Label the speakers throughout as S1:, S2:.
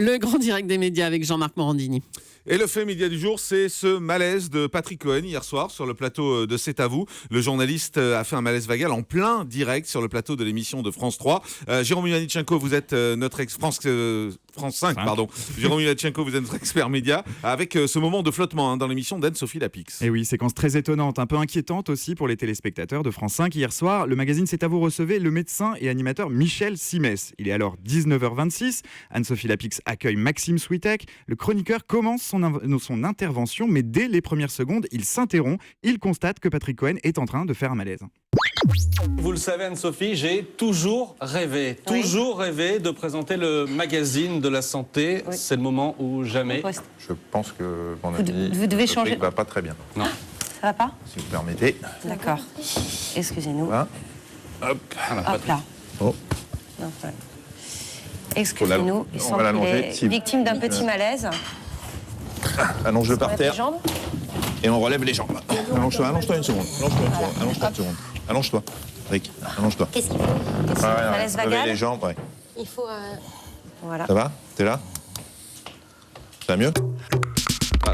S1: Le grand direct des médias avec Jean-Marc Morandini.
S2: Et le fait média du jour, c'est ce malaise de Patrick Cohen hier soir sur le plateau de C'est à vous. Le journaliste a fait un malaise vagal en plein direct sur le plateau de l'émission de France 3. Jérôme Ivanichenko, vous êtes notre France 5, pardon. Jérôme Ivanichenko, vous êtes notre expert média avec ce moment de flottement dans l'émission d'Anne-Sophie Lapix.
S3: Et oui, séquence très étonnante, un peu inquiétante aussi pour les téléspectateurs de France 5. Hier soir, le magazine C'est à vous recevait le médecin et animateur Michel Simès. Il est alors 19h26. Anne-Sophie Lapix accueille Maxime Switek. Le chroniqueur commence son intervention, mais dès les premières secondes, il s'interrompt. Il constate que Patrick Cohen est en train de faire un malaise.
S4: Vous le savez, Anne-Sophie, j'ai toujours rêvé de présenter le magazine de la santé. Oui. C'est le moment ou jamais.
S5: Je pense que mon ami
S6: vous devez changer.
S5: Va pas très bien.
S4: Non.
S6: Ça va pas?
S5: Si vous permettez.
S6: D'accord. Excusez-nous.
S5: Là.
S4: Hop.
S6: Hop là.
S5: Oh.
S6: Non, ouais. Excusez-nous, il semble qu'il est victime d'un petit malaise.
S5: Allonge-le par terre.
S6: Jambes.
S5: Et on relève les jambes. Allonge-toi une seconde. Allonge-toi une seconde. Allonge-toi. Rick, allonge-toi.
S6: Qu'est-ce qu'il faut? Malaise vagal.
S5: Lever les jambes, ouais.
S6: Il faut... Voilà.
S5: Ça va? T'es là? Ça va mieux?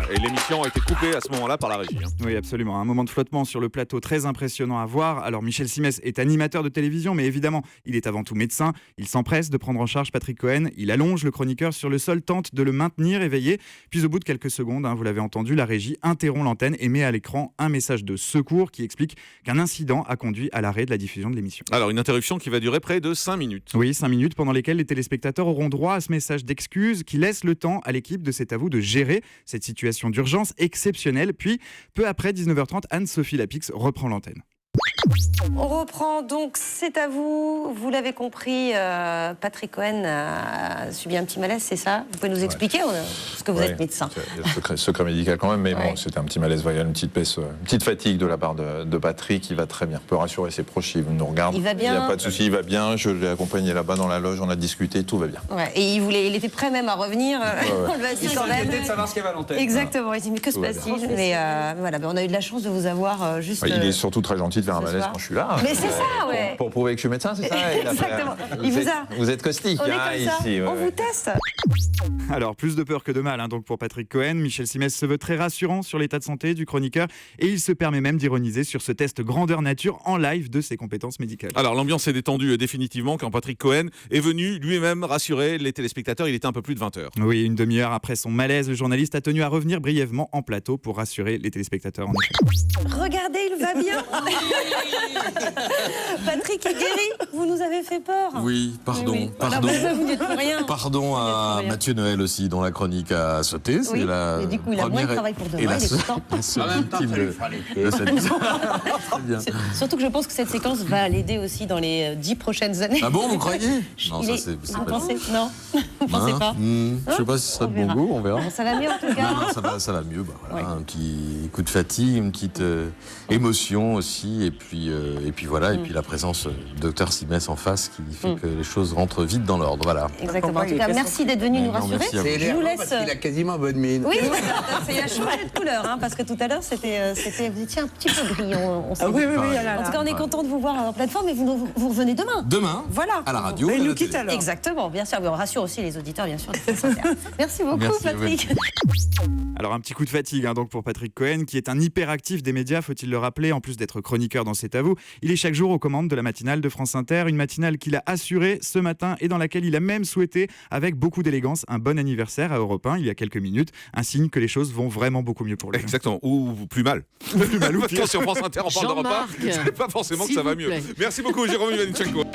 S2: Et l'émission a été coupée à ce moment-là par la régie.
S3: Oui, absolument. Un moment de flottement sur le plateau très impressionnant à voir. Alors, Michel Simès est animateur de télévision, mais évidemment, il est avant tout médecin. Il s'empresse de prendre en charge Patrick Cohen. Il allonge le chroniqueur sur le sol, tente de le maintenir éveillé. Puis, au bout de quelques secondes, vous l'avez entendu, la régie interrompt l'antenne et met à l'écran un message de secours qui explique qu'un incident a conduit à l'arrêt de la diffusion de l'émission.
S2: Alors, une interruption qui va durer près de 5 minutes.
S3: Oui, 5 minutes pendant lesquelles les téléspectateurs auront droit à ce message d'excuse qui laisse le temps à l'équipe de C'est à vous de gérer cette situation d'urgence exceptionnelle. Puis, peu après 19h30, Anne-Sophie Lapix reprend l'antenne.
S6: On reprend donc, C'est à vous. Vous l'avez compris, Patrick Cohen a subi un petit malaise, c'est ça? Vous pouvez nous expliquer, parce que vous êtes médecin.
S5: Il y a le secret médical quand même, mais bon, c'était un petit malaise vagal, une petite fatigue de la part de Patrick. Il va très bien. On peut rassurer ses proches, il nous regarde.
S6: Il va bien.
S5: Il n'y a pas de souci, il va bien. Je l'ai accompagné là-bas dans la loge, on a discuté, tout va bien.
S6: Ouais, et il était prêt même à revenir. On le va dire quand même.
S4: Il de savoir ce qu'il y avait à l'antenne.
S6: Exactement. Il dit mais que se passe-t-il? Mais voilà, on a eu de la chance de vous avoir juste.
S5: Il est surtout très gentil de faire un malaise quand je suis là.
S6: Mais c'est ça, ouais.
S5: Pour prouver que je suis médecin, c'est ça.
S6: Exactement.
S5: Vous êtes caustique,
S6: on est comme ça.
S5: ici.
S6: On vous teste.
S3: Alors, plus de peur que de mal donc pour Patrick Cohen. Michel Simès se veut très rassurant sur l'état de santé du chroniqueur et il se permet même d'ironiser sur ce test grandeur nature en live de ses compétences médicales.
S2: Alors, l'ambiance est détendue définitivement quand Patrick Cohen est venu lui-même rassurer les téléspectateurs. Il était un peu plus de 20h.
S3: Oui, une demi-heure après son malaise, le journaliste a tenu à revenir brièvement en plateau pour rassurer les téléspectateurs.
S6: Regardez, il va bien. Patrick est guéri, vous nous avez fait peur.
S7: Oui, pardon.
S6: Oui.
S7: Pardon.
S6: Vous n'êtes plus rien.
S7: Pardon à Mathieu Noël aussi, dont la chronique a sauté.
S6: Oui, et du coup, il a moins de travail pour demain, il est content.
S7: La seule victime de cette... Très bien.
S6: Surtout que je pense que cette séquence va l'aider aussi dans les 10 prochaines années.
S7: Ah bon, vous croyez? Non, ça c'est
S6: vous
S7: pas
S6: pensez? Non, vous pensez pas?
S7: Je sais pas si ce serait de bon goût, on verra.
S6: Ça va mieux en tout cas?
S7: Non, ça va mieux. Voilà, un petit coup de fatigue, une petite émotion aussi, et puis voilà, et puis la présence du docteur Simès en face qui fait que les choses rentrent vite dans l'ordre. Voilà.
S6: Exactement. En tout cas, merci d'être venu nous rassurer.
S7: Je
S6: vous laisse.
S8: Il a quasiment bonne mine.
S6: Oui, il a changé de couleur, parce que tout à l'heure, vous étiez un petit peu brillant.
S8: Oui.
S6: En tout cas, on est content de vous voir en pleine forme, et vous revenez demain.
S7: Demain,
S6: voilà.
S7: à la radio.
S8: Il nous quitte alors.
S6: Exactement, bien sûr. Mais on rassure aussi les auditeurs, bien sûr. Merci beaucoup,
S7: Merci,
S6: Patrick.
S3: Alors un petit coup de fatigue donc pour Patrick Cohen, qui est un hyperactif des médias, faut-il le rappeler, en plus d'être chroniqueur dans C'est à vous. Il est chaque jour aux commandes de la matinale de France Inter, une matinale qu'il a assurée ce matin et dans laquelle il a même souhaité, avec beaucoup d'élégance, un bon anniversaire à Europe 1 il y a quelques minutes, un signe que les choses vont vraiment beaucoup mieux pour lui.
S2: Exactement, ou plus mal.
S3: Plus mal ou pire.
S2: Parce que sur France Inter, on parle de repas, c'est pas forcément que ça va mieux. Merci beaucoup, Jérôme Ivanichenko.